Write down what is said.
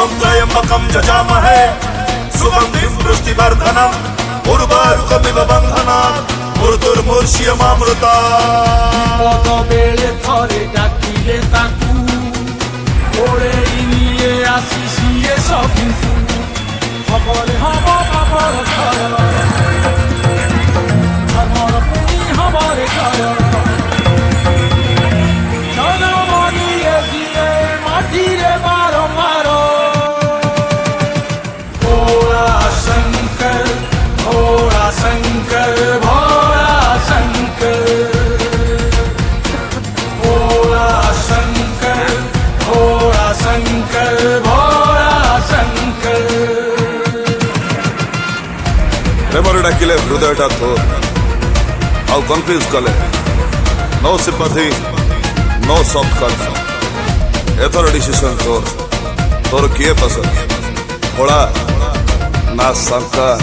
ओम त्र्यंबकं यजामहे सुगंधिं पुष्टिवर्धनम् उर्वारुकमिव बन्धनात् मृत्युर्मुर्ष्यमामृता। বিপদ বেড়ে ধরে ডাকিলে তাকু ওড়েই নিয়ে আসি সিয়ে সব কিন্তু খবর হব খবর ঘর খবর পুনি খবর ঘর জনম দিয়ে দিয়ে মাটিরে মারো মারো ভোলা শঙ্কর ভোলা শঙ্কর ভোলা শঙ্কর भोला शंकर भोला शंकर भोला शंकर। प्रेमरे डाकिले हृदयटा थोर आउ कन्फ्यूज कले no sympathy no soft cut either decision तोर किए पसंद भोला ना शंकर